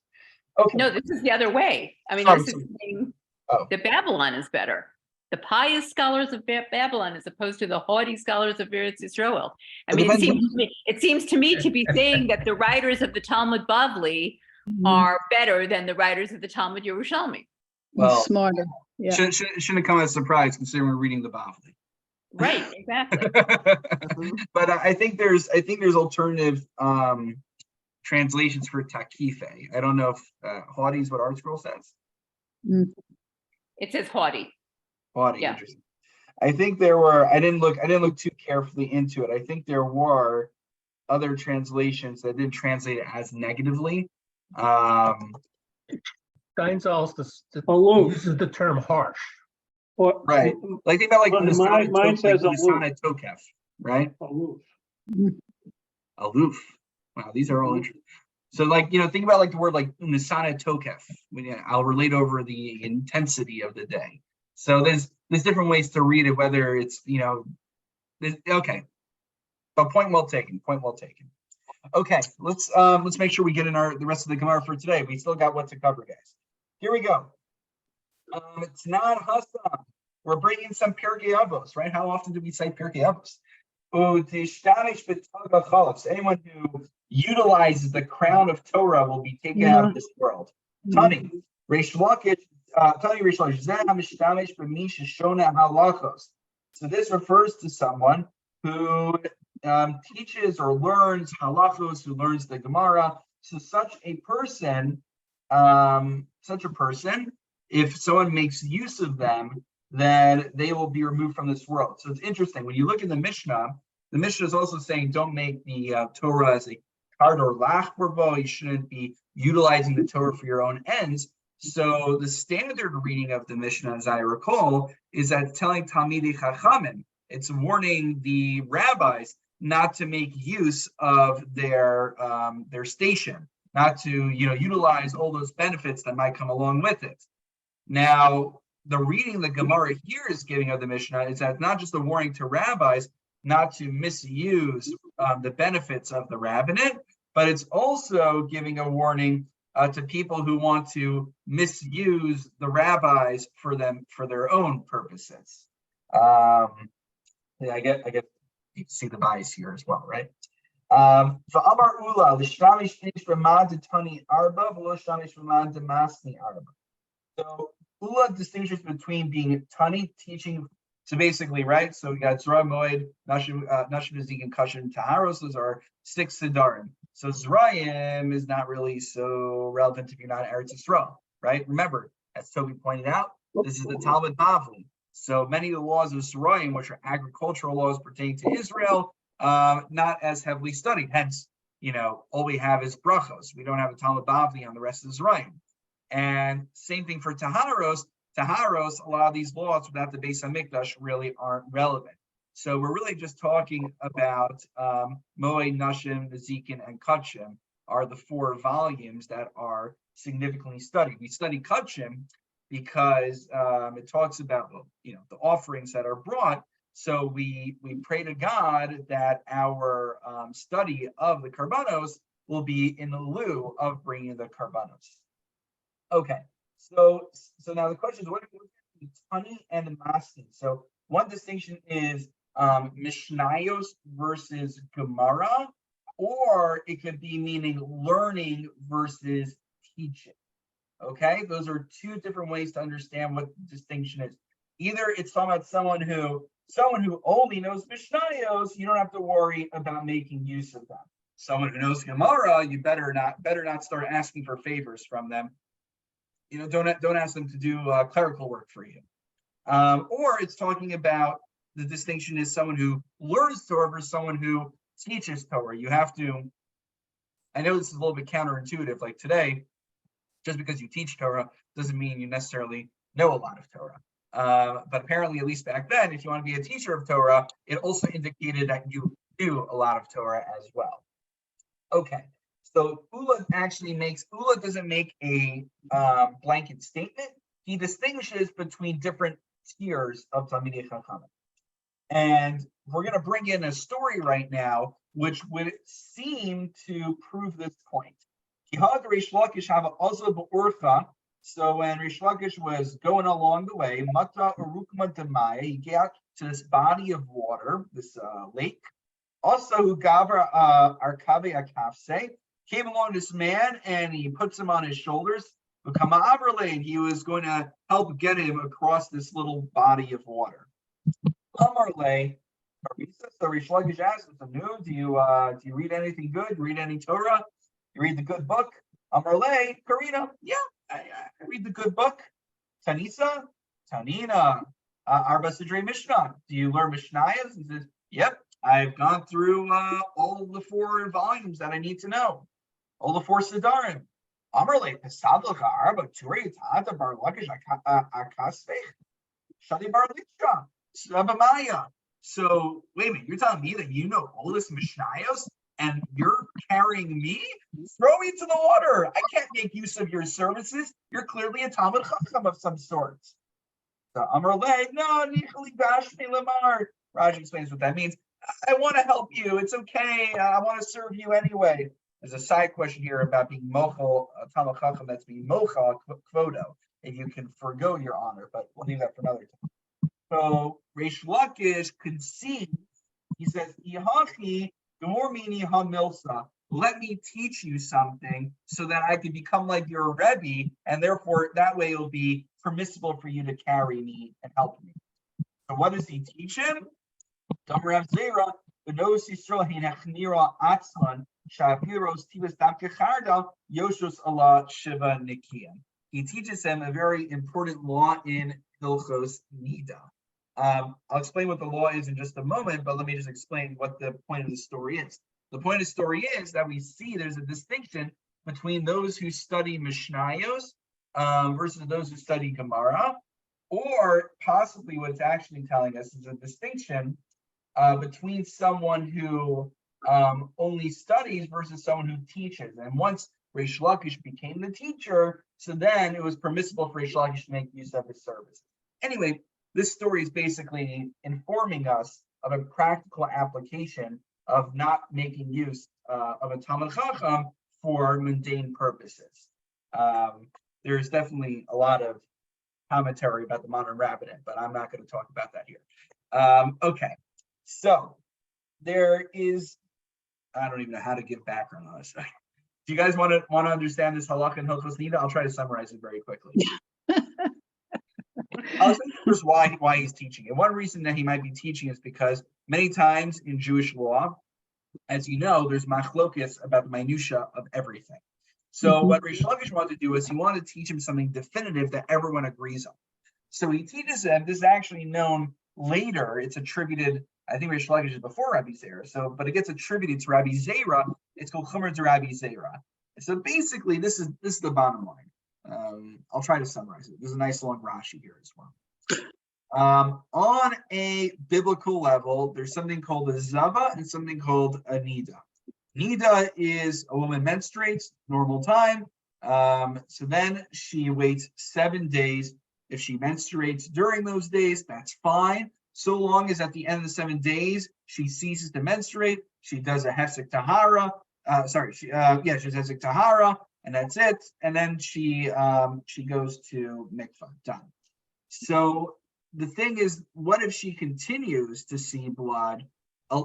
Okay.
No, this is the other way. I mean, this is saying that Babylon is better. The pious scholars of Babylon as opposed to the haughty scholars of Eretz Yisrael. I mean, it seems to me to be saying that the writers of the Talmud Bavli are better than the writers of the Talmud Yerushalmi.
Well,
smarter. Yeah.
Shouldn't come as a surprise considering we're reading the Bavli.
Right, exactly.
But I think there's alternative translations for takife. I don't know if haughty is what our scroll says.
It says haughty.
Haughty,
yeah.
Interesting. I think there were. I didn't look too carefully into it. I think there were other translations that didn't translate it as negatively.
Steinsaltz uses the term harsh.
Or,
Right. Like think about
mine says
Nisana Tokef, right?
aloof.
Aloof. Wow, these are all interesting. So think about the word like Nisana Tokef. I'll relate over the intensity of the day. So there's different ways to read it, whether it's okay. But point well taken. Okay, let's make sure we get in the rest of the Gemara for today. We still got what to cover, guys. Here we go. It's not Hassan. We're bringing some Pirkei Avos, right? How often do we cite Pirkei Avos? Anyone who utilizes the crown of Torah will be taken out of this world. Tani, Reish Lakish, Tani Reish Lakish, Zeh HaMishtamish B'mi Sheshona Halachos. So this refers to someone who teaches or learns halachos, who learns the Gemara. So such a person, if someone makes use of them, then they will be removed from this world. So it's interesting. When you look in the Mishnah is also saying don't make the Torah as a card or lachborbo. You shouldn't be utilizing the Torah for your own ends. So the standard reading of the Mishnah, as I recall, is that it's telling Talmidei Chachamim, it's warning the rabbis not to make use of their station, not to utilize all those benefits that might come along with it. Now, the reading the Gemara here is giving of the Mishnah is that not just a warning to rabbis not to misuse the benefits of the rabbinate, but it's also giving a warning to people who want to misuse the rabbis for their own purposes. I get you can see the bias here as well, right? So Amar Ula, l'shtamish ramad tani arba, v'lo shtamish ramad masni arba. So Ula distinguishes between being tani, teaching. So basically, right? So we got Zra Moed, Nashim Nazik, and Kashan Taharos. Those are 6 Sidarim. So Zrayim is not really so relevant if you're not Eretz Yisrael, right? Remember, as Toby pointed out, this is the Talmud Bavli. So many of the laws of Zrayim, which are agricultural laws pertaining to Israel, not as heavily studied. Hence, all we have is brachos. We don't have a Talmud Bavli on the rest of Zrayim. And same thing for Taharos. Taharos, a lot of these laws without the Beis HaMikdash really aren't relevant. So we're really just talking about Moed, Nashim, Nezikin, and Kachim are the 4 volumes that are significantly studied. We study Kachim because it talks about the offerings that are brought. So we pray to God that our study of the Karbanos will be in the lieu of bringing the Karbanos. Okay. So now the question is, what are the Tani and the Masni? So one distinction is Mishnayos versus Gemara, or it could be meaning learning versus teaching. Okay, those are 2 different ways to understand what the distinction is. Either it's talking about someone who only knows Mishnayos, you don't have to worry about making use of them. Someone who knows Gemara, you better not start asking for favors from them. Don't ask them to do clerical work for you. Or it's talking about the distinction is someone who learns Torah versus someone who teaches Torah. You have to. I know this is a little bit counterintuitive. Like today, just because you teach Torah doesn't mean you necessarily know a lot of Torah. But apparently, at least back then, if you want to be a teacher of Torah, it also indicated that you knew a lot of Torah as well. Okay. So Ula doesn't make a blanket statement. He distinguishes between different tiers of Talmidei Chachamim. And we're going to bring in a story right now, which would seem to prove this point. So when Reish Lakish was going along the way, he got to this body of water, this lake. Also, who Gavra Arkabe Akafse, came along this man and he puts him on his shoulders. He was going to help get him across this little body of water. Amarle, so Reish Lakish asked him, do you read anything good? You read any Torah? You read the good book? Amarle, Karina, yeah, I read the good book. Tanisa, Tanina, Arba Sidrei Mishnah. Do you learn Mishnayos? He says, yep, I've gone through all of the 4 volumes that I need to know. All the 4 Sidarim. Amarle, Pesadlach Arba Turi Tata Bar Lakish Akasvech Shadi Bar Licha Sabamaya. So wait a minute, you're telling me that you know all this Mishnayos and you're carrying me? Throw me to the water. I can't make use of your services. You're clearly a Talmud Chacham of some sort. So Amarle, no, Nichli Bashmi Lamar. Raj explains what that means. I want to help you. It's okay. I want to serve you anyway. There's a side question here about being mochel, Talmud Chacham that's being mochel kvodo, if you can forgo your honor, but we'll leave that for another time. So Reish Lakish concedes He says, "Ihachi gemormini hamilsa." Let me teach you something so that I can become like your Rebbe, and therefore that way it'll be permissible for you to carry me and help me. So what does he teach him? Rav Zera, Benos Yisrael Hinechnira Atzman, Shapiros Tivas Damkecharda, Yoshos Allah Shiva Nikian. He teaches him a very important law in Hilchos Nida. I'll explain what the law is in just a moment, but let me just explain what the point of the story is. The point of the story is that we see there's a distinction between those who study Mishnayos versus those who study Gemara, or possibly what it's actually telling us is a distinction between someone who only studies versus someone who teaches. And once Reish Lakish became the teacher, so then it was permissible for Reish Lakish to make use of his service. Anyway, this story is basically informing us of a practical application of not making use of a Talmud Chacham for mundane purposes. There's definitely a lot of commentary about the modern rabbinate, but I'm not going to talk about that here. Okay, so there is, I don't even know how to give background on this. Do you guys want to understand this halakha and Hilchos Nida? I'll try to summarize it very quickly. I'll say first why he's teaching. And one reason that he might be teaching is because many times in Jewish law, as you know, there's machlokes about the minutia of everything. So what Reish Lakish wanted to do is he wanted to teach him something definitive that everyone agrees on. So he teaches him, this is actually known later, it's attributed, I think Reish Lakish is before Rabbi Zera, but it gets attributed to Rabbi Zera. It's called Chumer to Rabbi Zera. So basically, this is the bottom line. I'll try to summarize it. There's a nice long Rashi here as well. On a biblical level, there's something called a zava and something called a nida. Nida is a woman menstruates, normal time. So then she waits 7 days. If she menstruates during those days, that's fine. So long as at the end of the 7 days, she ceases to menstruate, she does a hefsek tahara. She does hefsek tahara, and that's it. And then she goes to mikvah, done. So the thing is, what if she continues to see blood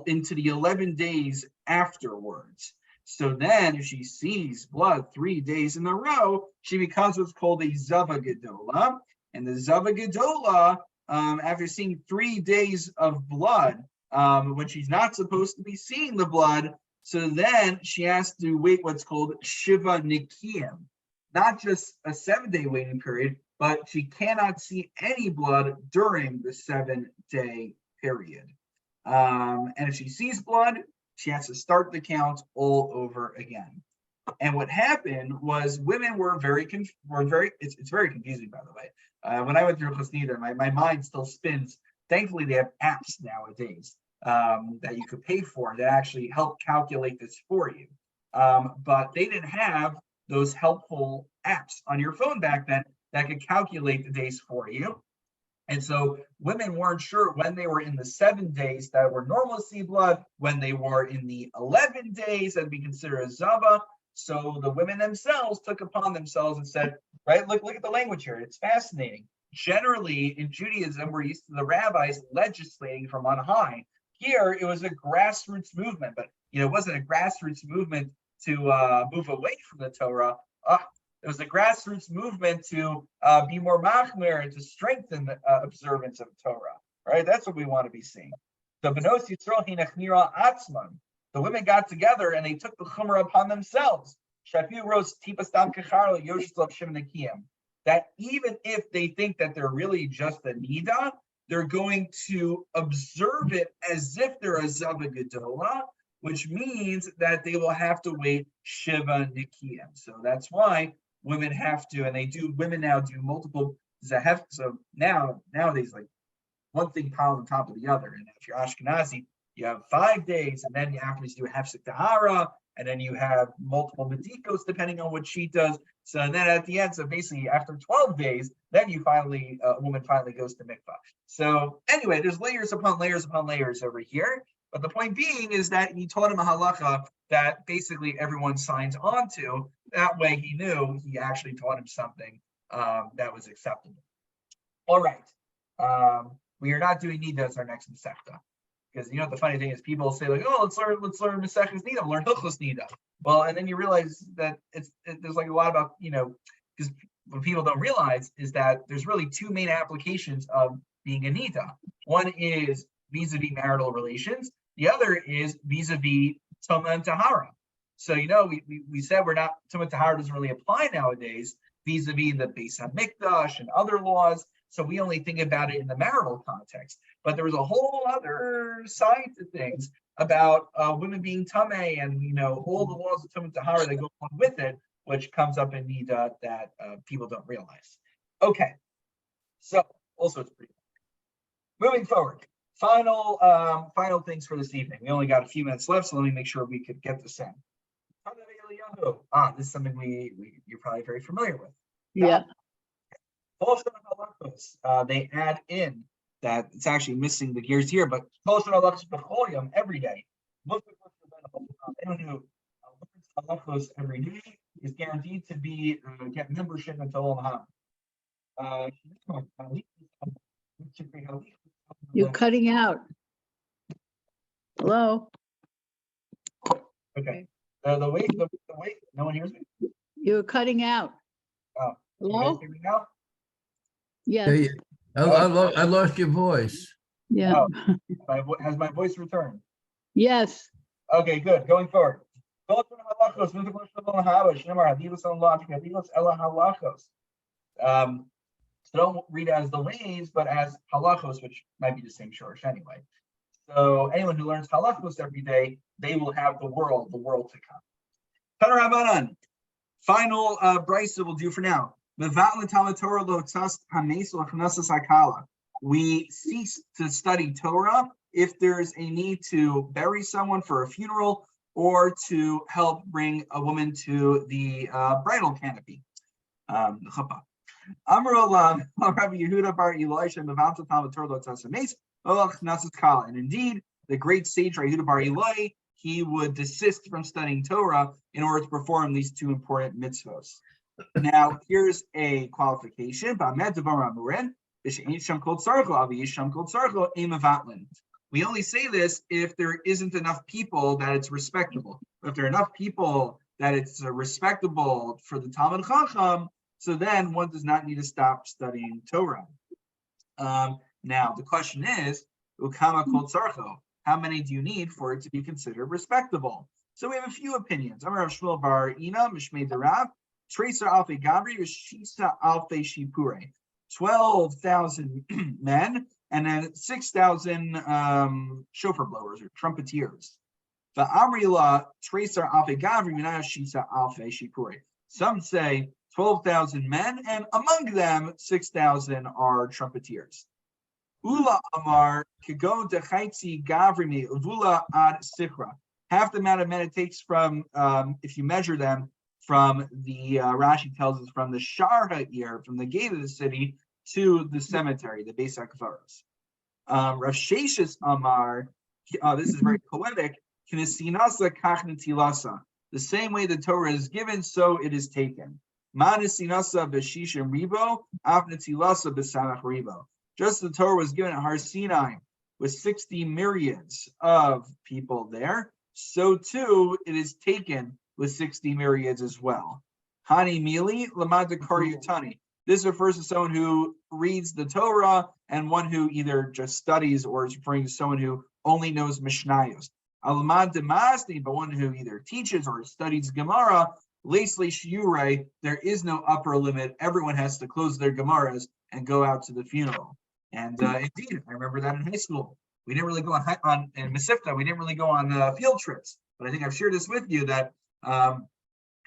into the 11 days afterwards? So then if she sees blood 3 days in a row, she becomes what's called a Zava Gedola. And the Zava Gedola, after seeing 3 days of blood, when she's not supposed to be seeing the blood, so then she has to wait what's called Shiva Nikiyim. Not just a 7-day waiting period, but she cannot see any blood during the 7-day period. And if she sees blood, she has to start the count all over again. And what happened was women were it's very confusing, by the way. When I went through Chasnida, my mind still spins. Thankfully, they have apps nowadays that you could pay for that actually help calculate this for you. But they didn't have those helpful apps on your phone back then that could calculate the days for you. And so women weren't sure when they were in the 7 days that were normal to see blood, when they were in the 11 days that would be considered a Zava. So the women themselves took upon themselves and said, right, look at the language here. It's fascinating. Generally, in Judaism, we're used to the rabbis legislating from on high. Here, it was a grassroots movement, but it wasn't a grassroots movement to move away from the Torah. It was a grassroots movement to be more machmir and to strengthen the observance of Torah. Right? That's what we want to be seeing. The Benos Yisrael Hinechnira Atzman. The women got together and they took the chumrah upon themselves. That even if they think that they're really just a nida, they're going to observe it as if they're a zava gedola, which means that they will have to wait shiva nikiyim. So that's why women have to, and they do. Women now do multiple zahef. So nowadays, like one thing piled on top of the other. And if you're Ashkenazi, you have 5 days, and then afterwards you have hefsek tahara, and then you have multiple medikos depending on what she does. So then at the end, so basically after 12 days, then a woman finally goes to mikvah. So anyway, there's layers upon layers upon layers over here. But the point being is that he taught him a halacha that basically everyone signs on to. That way he knew he actually taught him something that was acceptable. All right. We are not doing nida as our next masechta. Because you know the funny thing is people say like, oh, let's learn Maseches Nida, learn Hilchos Nida. Well, and then you realize that there's like a lot about, you know, because what people don't realize is that there's really two main applications of being a Nida. One is vis-a-vis marital relations. The other is vis-a-vis Tuma and Tahara. So, you know, we said we're not, Tuma and Tahara doesn't really apply nowadays vis-a-vis the Beis HaMikdash and other laws. So we only think about it in the marital context. But there was a whole other side to things about women being Tameh and, you know, all the laws of Tuma and Tahara that go along with it, which comes up in Nida that people don't realize. Okay, so also it's pretty. Moving forward, final things for this evening. We only got a few minutes left, so let me make sure we could get this in. This is something you're probably very familiar with.
Yeah.
They add in that it's actually missing the gears here, but every day. Anyone who learns every day is guaranteed to be get membership into Olam.
You're cutting out. Hello?
Okay. The wait, no one hears me?
You're cutting out.
Oh, you guys
Hello?
hear me now?
Yes,
Hey, I lost your voice.
yeah,
Has my voice returned?
yes.
Okay, good. Going forward. So don't read it as the ways, but as halachos, which might be the same shorish anyway. So anyone who learns halachos every day, they will have the world to come. Tanarabanan. Final brisa will do for now. We cease to study Torah if there's a need to bury someone for a funeral or to help bring a woman to the bridal canopy. Chuppah. Rabbi Yehuda bar Elisha Mevanta Talmud Torah Tasames Olach Nasus Kala. And indeed, the great sage Rabbi Yehuda bar Eli, he would desist from studying Torah in order to perform these two important mitzvos. Now, here's a qualification. We only say this if there isn't enough people that it's respectable. If there are enough people that it's respectable for the Talmud Chacham, so then one does not need to stop studying Torah. Now, the question is, Ukama Kol Tzarcho, how many do you need for it to be considered respectable? So we have a few opinions. Amar Rav Shmuel bar Ina, Mishmei Derav, Tracer Alfe Gabri, Shisa Alfe Shipure. 12,000 men, and then 6,000 shofar blowers or trumpeters. The Amrila Tracer Alfe Gabri, Minaya Shisa Alfe Shipure. Some say 12,000 men, and among them 6,000 are trumpeters. Ula Amar Kigon Dechaitzi Gavrimi Uvula ad Sikra. Half the amount of men it takes from, if you measure them, from the Rashi tells us from the Shar Ha'ir, from the gate of the city to the cemetery, the Beis HaKvaros. Rav Sheshis Amar, this is very poetic. Knesinasa kach netilasa. The same way the Torah is given, so it is taken. Ma nesinasa b'shishim ribo, af netilasa b'samach ribo. Just the Torah was given at Har Sinai with 60 myriads of people there, so too it is taken with 60 myriads as well. Hani mili lamad karyutani. This refers to someone who reads the Torah and one who either just studies or is referring to someone who only knows Mishnayos. Alamad demasni, but one who either teaches or studies Gemara. Lasely shiure, there is no upper limit. Everyone has to close their Gemaras and go out to the funeral. And indeed, I remember that in high school. We didn't really go on in Masifta, we didn't really go on field trips. But I think I've shared this with you that I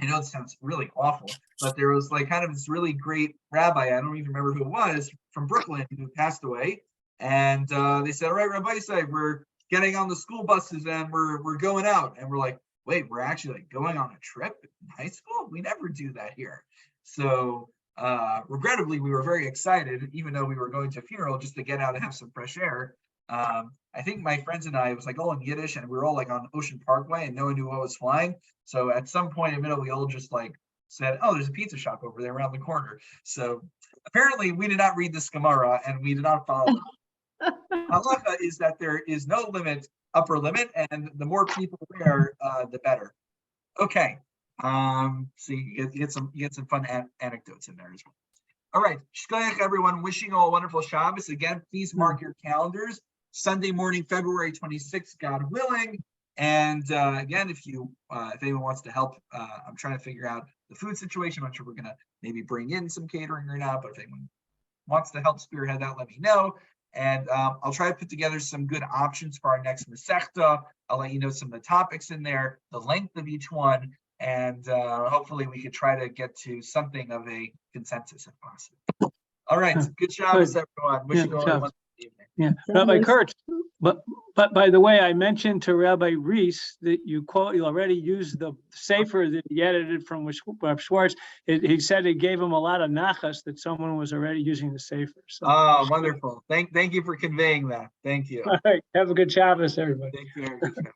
know it sounds really awful, but there was like kind of this really great rabbi, I don't even remember who it was, from Brooklyn who passed away. And they said, all right, Rabbi Isai, we're getting on the school buses and we're going out. And we're like, wait, we're actually like going on a trip in high school? We never do that here. So regrettably, we were very excited, even though we were going to a funeral just to get out and have some fresh air. I think my friends and I, it was like all in Yiddish, and we were all like on Ocean Parkway and no one knew what was flying. So at some point in the middle, we all just like said, oh, there's a pizza shop over there around the corner. So apparently we did not read this Gemara and we did not follow it. Halacha is that there is no upper limit, and the more people wear, the better. Okay. So you get some fun anecdotes in there as well. All right, shkoyach everyone. Wishing you all a wonderful Shabbos. Again, please mark your calendars. Sunday morning, February 26th, God willing. And again, if anyone wants to help, I'm trying to figure out the food situation. I'm not sure we're gonna maybe bring in some catering or not, but if anyone wants to help spearhead that, let me know. And I'll try to put together some good options for our next Masechta. I'll let you know some of the topics in there, the length of each one, and hopefully we could try to get to something of a consensus if possible. All right, good Shabbos, everyone. Wishing you all a wonderful evening.
Yeah, Rabbi Kurtz, but by the way, I mentioned to Rabbi Reese that you already used the sefer that he edited from Schwartz. He said it gave him a lot of nachas that someone was already using the sefer. So.
Oh, wonderful. Thank you for conveying that. Thank you.
All right, have a good Shabbos, everybody.
Take care. Good Shabbos.